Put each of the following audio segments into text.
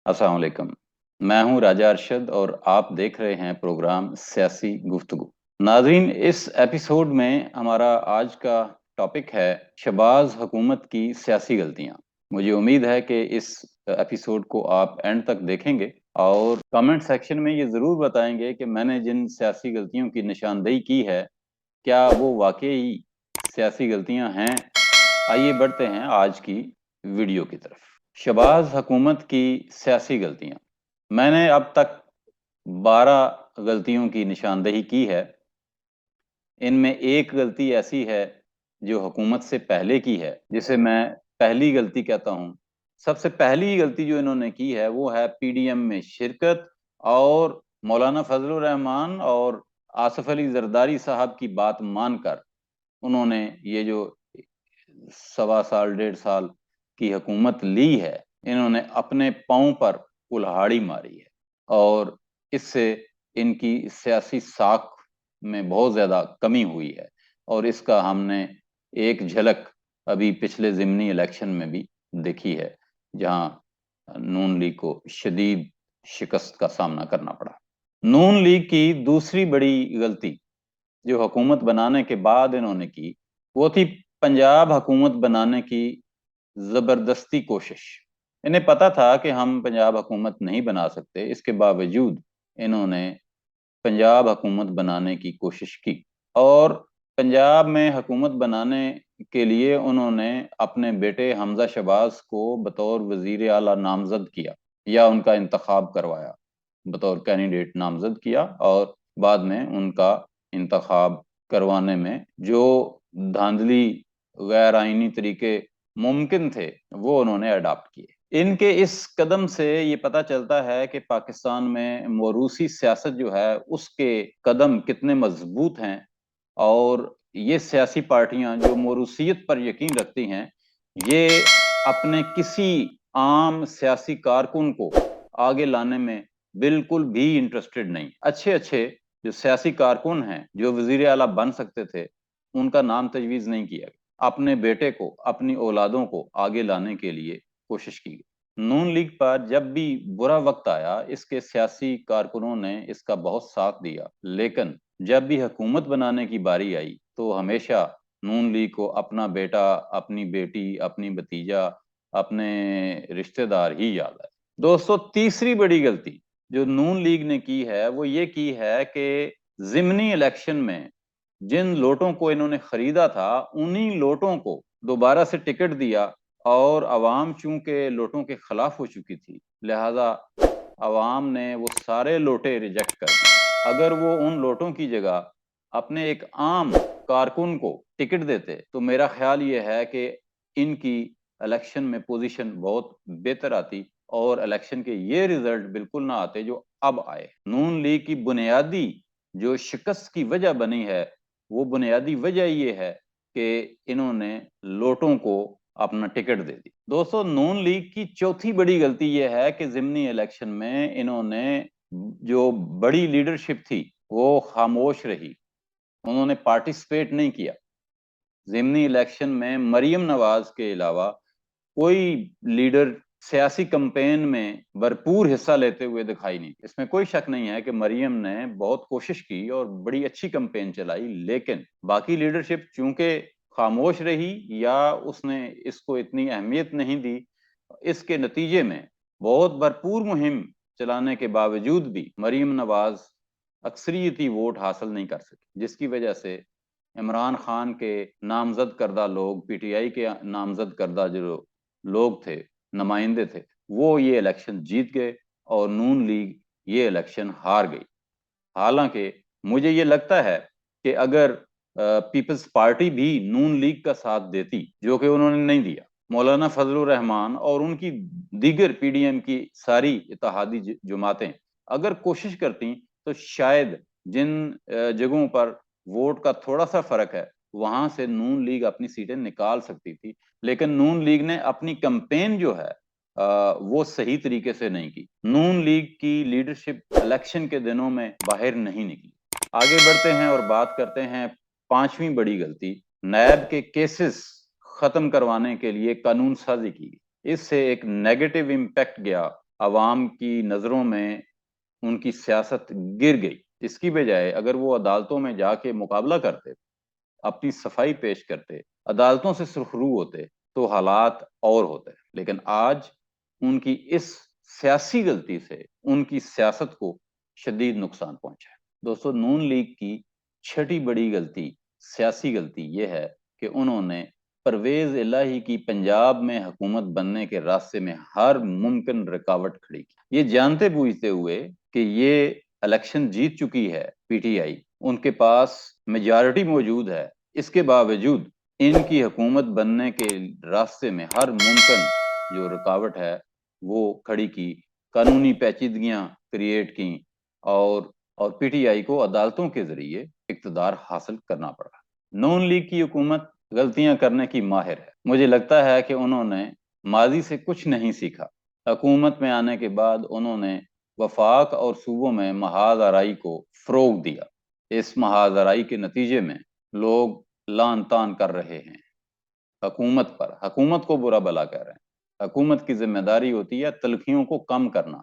अस्सलाम वालेकुम। मैं हूं राजा अरशद और आप देख रहे हैं प्रोग्राम सियासी गुफ्तगू। नाजरीन, इस एपिसोड में हमारा आज का टॉपिक है शहबाज हुकूमत की सियासी गलतियां। मुझे उम्मीद है कि इस एपिसोड को आप एंड तक देखेंगे और कमेंट सेक्शन में ये ज़रूर बताएंगे कि मैंने जिन सियासी गलतियों की निशानदेही की है, क्या वो वाकई सियासी गलतियां हैं। आइए बढ़ते हैं आज की वीडियो की तरफ। शहबाज हुकूमत की सियासी गलतियां। मैंने अब तक 12 गलतियों की निशानदेही की है। इनमें एक गलती ऐसी है जो हुकूमत से पहले की है, जिसे मैं पहली गलती कहता हूं। सबसे पहली गलती जो इन्होंने की है वो है पीडीएम में शिरकत और मौलाना फजलुर रहमान और आसफ अली जरदारी साहब की बात मानकर उन्होंने ये जो 1.25 साल 1.5 साल की हुकूमत ली है, इन्होंने अपने पांव पर कुल्हाड़ी मारी है और इससे इनकी सियासी साख में बहुत ज्यादा कमी हुई है। और इसका हमने एक झलक अभी पिछले ज़िमनी इलेक्शन में भी देखी है, जहां नून लीग को शदीद शिकस्त का सामना करना पड़ा। नून लीग की दूसरी बड़ी गलती जो हुकूमत बनाने के बाद इन्होंने की, वो थी पंजाब हुकूमत बनाने की जबरदस्ती कोशिश। इन्हें पता था कि हम पंजाब हुकूमत नहीं बना सकते, इसके बावजूद इन्होंने पंजाब हुकूमत बनाने की कोशिश की और पंजाब में हुकूमत बनाने के लिए उन्होंने अपने बेटे हमजा शहबाज को बतौर वजीर आला नामजद किया या उनका इंतखाब करवाया, बतौर कैंडिडेट नामजद किया और बाद में उनका इंतखाब करवाने में जो धांधली गैर आईनी तरीके मुमकिन थे वो उन्होंने अडॉप्ट किए। इनके इस कदम से ये पता चलता है कि पाकिस्तान में मोरूसी सियासत जो है उसके कदम कितने मजबूत हैं और ये सियासी पार्टियां जो मोरूसियत पर यकीन रखती हैं, ये अपने किसी आम सियासी कारकुन को आगे लाने में बिल्कुल भी इंटरेस्टेड नहीं। अच्छे अच्छे जो सियासी कारकुन हैं जो वजीर आला बन सकते थे, उनका नाम तजवीज़ नहीं किया गया। अपने बेटे को, अपनी औलादों को आगे लाने के लिए कोशिश की गई। नून लीग पर जब भी बुरा वक्त आया, इसके सियासी कारकुनों ने इसका बहुत साथ दिया, लेकिन जब भी हुकूमत बनाने की बारी आई तो हमेशा नून लीग को अपना बेटा, अपनी बेटी, अपनी भतीजा, अपने रिश्तेदार ही याद है। दोस्तों, तीसरी बड़ी गलती जो नून लीग ने की है वो ये की है कि जिमनी इलेक्शन में जिन लोटों को इन्होंने खरीदा था, उन्हीं लोटों को दोबारा से टिकट दिया और अवाम चूंकि लोटों के खिलाफ हो चुकी थी, लिहाजा अवाम ने वो सारे लोटे रिजेक्ट कर दिए। अगर वो उन लोटों की जगह अपने एक आम कारकुन को टिकट देते तो मेरा ख्याल ये है कि इनकी इलेक्शन में पोजीशन बहुत बेहतर आती और इलेक्शन के ये रिजल्ट बिल्कुल ना आते जो अब आए। नून लीग की बुनियादी जो शिकस्त की वजह बनी है, वो बुनियादी वजह ये है कि इन्होंने लोटों को अपना टिकट दे दी। दोस्तों, नून लीग की चौथी बड़ी गलती यह है कि जिमनी इलेक्शन में इन्होंने जो बड़ी लीडरशिप थी वो खामोश रही, उन्होंने पार्टिसिपेट नहीं किया। जिमनी इलेक्शन में मरियम नवाज के अलावा कोई लीडर सियासी कैंपेन में भरपूर हिस्सा लेते हुए दिखाई नहीं। इसमें कोई शक नहीं है कि मरियम ने बहुत कोशिश की और बड़ी अच्छी कैंपेन चलाई, लेकिन बाकी लीडरशिप चूंकि खामोश रही या उसने इसको इतनी अहमियत नहीं दी, इसके नतीजे में बहुत भरपूर मुहिम चलाने के बावजूद भी मरियम नवाज अक्सरियती वोट हासिल नहीं कर सकी, जिसकी वजह से इमरान खान के नामजद करदा लोग, पीटीआई के नामजद करदा जो लोग थे, नुमाइंदे थे, वो ये इलेक्शन जीत गए और नून लीग ये इलेक्शन हार गई। हालांकि मुझे ये लगता है कि अगर पीपल्स पार्टी भी नून लीग का साथ देती, जो कि उन्होंने नहीं दिया, मौलाना फजलुर रहमान और उनकी दीगर पीडीएम की सारी इत्तेहादी जमातें अगर कोशिश करती तो शायद जिन जगहों पर वोट का थोड़ा सा फर्क है वहां से नून लीग अपनी सीटें निकाल सकती थी। लेकिन नून लीग ने अपनी कैंपेन जो है वो सही तरीके से नहीं की। नून लीग की लीडरशिप इलेक्शन के दिनों में बाहर नहीं निकली। आगे बढ़ते हैं और बात करते हैं पांचवी बड़ी गलती, नैब के केसेस खत्म करवाने के लिए कानून साजी की। इससे एक नेगेटिव इम्पैक्ट गया عوام کی نظروں میں ان کی سیاست گر گئی۔ اس کی بجائے اگر وہ عدالتوں میں جا کے مقابلہ کرتے، اپنی صفائی پیش کرتے، عدالتوں سے سرخرو ہوتے، تو حالات اور ہوتے۔ لیکن آج ان کی اس سیاسی غلطی سے ان کی سیاست کو شدید نقصان پہنچا ہے۔ دوستو، نون لیگ کی چھٹی بڑی غلطی، سیاسی غلطی یہ ہے کہ انہوں نے پرویز الہی کی پنجاب میں حکومت بننے کے راستے میں ہر ممکن رکاوٹ کھڑی کی، یہ جانتے بوجھتے ہوئے کہ یہ الیکشن جیت چکی ہے پی ٹی آئی، ان کے پاس میجارٹی موجود ہے، اس کے باوجود ان کی حکومت بننے کے راستے میں ہر ممکن جو رکاوٹ ہے وہ کھڑی کی، قانونی پیچیدگیاں کریٹ کی، اور پی ٹی آئی کو عدالتوں کے ذریعے اقتدار حاصل کرنا پڑا۔ نون لیگ کی حکومت غلطیاں کرنے کی ماہر ہے۔ مجھے لگتا ہے کہ انہوں نے ماضی سے کچھ نہیں سیکھا۔ حکومت میں آنے کے بعد انہوں نے وفاق اور صوبوں میں محاذ آرائی کو فروغ دیا۔ اس محاذ آرائی کے نتیجے میں لوگ لان تان کر رہے ہیں حکومت پر، حکومت کو برا بلا کہہ رہے ہیں۔ حکومت کی ذمہ داری ہوتی ہے تلخیوں کو کم کرنا،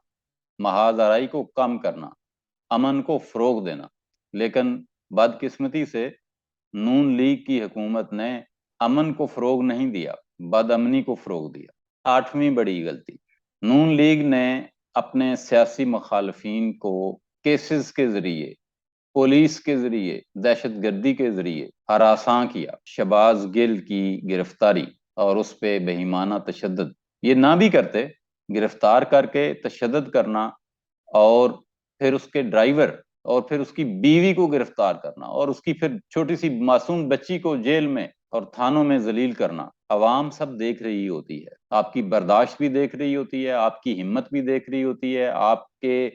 محاذ آرائی کو کم کرنا، امن کو فروغ دینا۔ لیکن بدقسمتی سے نون لیگ کی حکومت نے امن کو فروغ نہیں دیا، بد امنی کو فروغ دیا۔ آٹھویں بڑی غلطی، نون لیگ نے اپنے سیاسی مخالفین کو کیسز کے ذریعے، پولیس کے ذریعے، دہشت گردی کے ذریعے ہراساں کیا۔ شہباز گل کی گرفتاری اور اس پہ بے ایمانہ تشدد، یہ نہ بھی کرتے، گرفتار کر کے تشدد کرنا، اور پھر اس کے ڈرائیور اور پھر اس کی بیوی کو گرفتار کرنا، اور اس کی پھر چھوٹی سی معصوم بچی کو جیل میں اور تھانوں میں ذلیل کرنا، عوام سب دیکھ رہی ہوتی ہے، آپ کی برداشت بھی دیکھ رہی ہوتی ہے، آپ کی ہمت بھی دیکھ رہی ہوتی ہے، آپ کے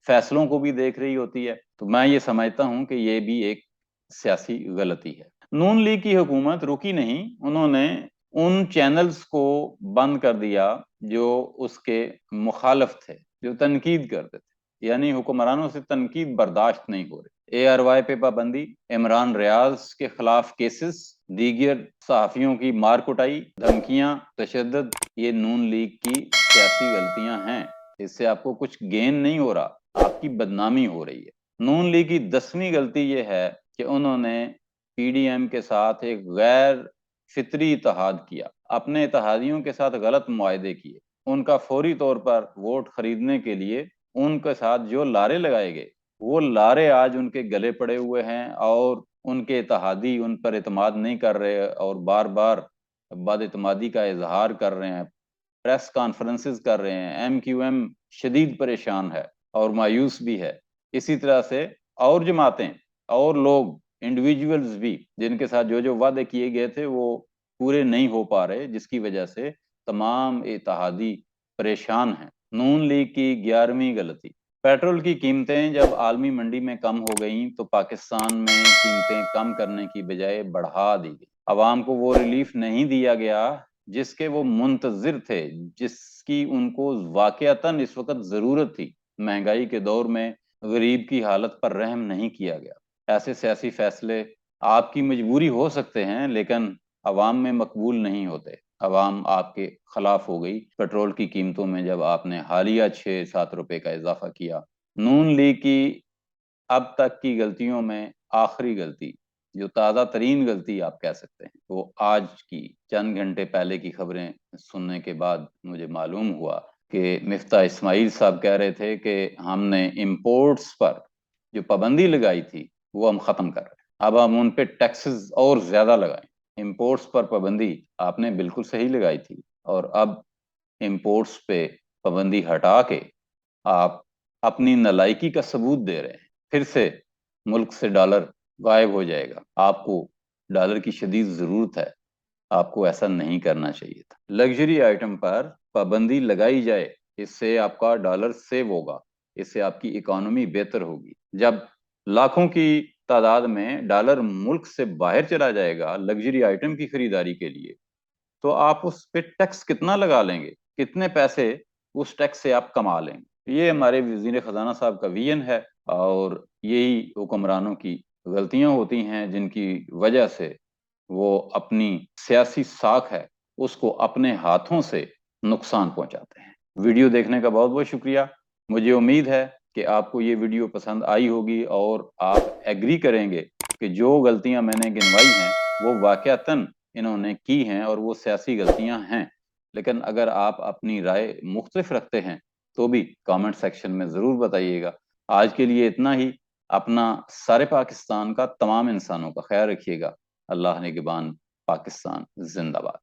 فیصلوں کو بھی دیکھ رہی ہوتی ہے۔ تو میں یہ سمجھتا ہوں کہ یہ بھی ایک سیاسی غلطی ہے۔ نون لیگ کی حکومت رکی نہیں، انہوں نے ان چینلز کو بند کر دیا جو اس کے مخالف تھے، جو تنقید کرتے تھے، یعنی حکمرانوں سے تنقید برداشت نہیں ہو رہی۔ اے آر وائی پہ پابندی، عمران ریاض کے خلاف کیسز، دیگر صحافیوں کی مار کٹائی، دھمکیاں، تشدد، یہ نون لیگ کی سیاسی غلطیاں ہیں۔ اس سے آپ کو کچھ گین نہیں ہو رہا، آپ کی بدنامی ہو رہی ہے۔ نون لیگ کی 10ویں غلطی یہ ہے کہ انہوں نے پی ڈی ایم کے ساتھ ایک غیر فطری اتحاد کیا، اپنے اتحادیوں کے ساتھ غلط معاہدے کیے، ان کا فوری طور پر ووٹ خریدنے کے لیے ان کے ساتھ جو لارے لگائے گئے، وہ لارے آج ان کے گلے پڑے ہوئے ہیں، اور ان کے اتحادی ان پر اعتماد نہیں کر رہے، اور بار بار بد اعتمادی کا اظہار کر رہے ہیں، پریس کانفرنسز کر رہے ہیں۔ ایم کیو ایم شدید پریشان ہے اور مایوس بھی ہے۔ اسی طرح سے اور جماعتیں اور لوگ، انڈیویجولز بھی، جن کے ساتھ جو وعدے کیے گئے تھے وہ پورے نہیں ہو پا رہے، جس کی وجہ سے تمام اتحادی پریشان ہیں۔ نون لیگ کی 11ویں غلطی، پیٹرول کی قیمتیں جب عالمی منڈی میں کم ہو گئیں تو پاکستان میں قیمتیں کم کرنے کی بجائے بڑھا دی گئی۔ عوام کو وہ ریلیف نہیں دیا گیا جس کے وہ منتظر تھے، جس کی ان کو واقعتاً اس وقت ضرورت تھی۔ مہنگائی کے دور میں غریب کی حالت پر رحم نہیں کیا گیا۔ ایسے سیاسی فیصلے آپ کی مجبوری ہو سکتے ہیں، لیکن عوام میں مقبول نہیں ہوتے۔ عوام آپ کے خلاف ہو گئی پیٹرول کی قیمتوں میں جب آپ نے حالیہ 6-7 روپے کا اضافہ کیا۔ نون لیگ کی اب تک کی غلطیوں میں آخری غلطی، جو تازہ ترین غلطی آپ کہہ سکتے ہیں، وہ آج کی چند گھنٹے پہلے کی خبریں سننے کے بعد مجھے معلوم ہوا کہ مفتاح اسماعیل صاحب کہہ رہے تھے کہ ہم نے امپورٹس پر جو پابندی لگائی تھی وہ ہم ختم کر رہے ہیں، اب ہم ان پہ ٹیکسز اور زیادہ لگائیں۔ امپورٹس پر پابندی آپ نے بالکل صحیح لگائی تھی، اور اب امپورٹس پہ پابندی ہٹا کے آپ اپنی نالائکی کا ثبوت دے رہے ہیں۔ پھر سے ملک سے ڈالر غائب ہو جائے گا۔ آپ کو ڈالر کی شدید ضرورت ہے، آپ کو ایسا نہیں کرنا چاہیے تھا۔ لگژری آئٹم پر پابندی لگائی جائے، اس سے آپ کا ڈالر سیو ہوگا، اس سے آپ کی اکانومی بہتر ہوگی۔ جب لاکھوں کی تعداد میں ڈالر ملک سے باہر چلا جائے گا لگژری آئٹم کی خریداری کے لیے، تو آپ اس پہ ٹیکس کتنا لگا لیں گے، کتنے پیسے اس ٹیکس سے آپ کما لیں گے۔ یہ ہمارے وزیر خزانہ صاحب کا ویژن ہے، اور یہی حکمرانوں کی غلطیاں ہوتی ہیں جن کی وجہ سے وہ اپنی سیاسی ساکھ ہے اس کو اپنے ہاتھوں سے نقصان پہنچاتے ہیں۔ वीडियो देखने का बहुत बहुत शुक्रिया। मुझे उम्मीद है कि आपको ये वीडियो पसंद आई होगी और आप एग्री करेंगे कि जो गलतियां मैंने गिनवाई हैं वो वाकयातन इन्होंने की हैं और वो सियासी गलतियां हैं। लेकिन अगर आप अपनी राय मुख्तलिफ रखते हैं तो भी कमेंट सेक्शन में ज़रूर बताइएगा। आज के लिए इतना ही। अपना सारे पाकिस्तान का तमाम इंसानों का ख्याल रखिएगा। अल्लाह निगहबान। पाकिस्तान जिंदाबाद।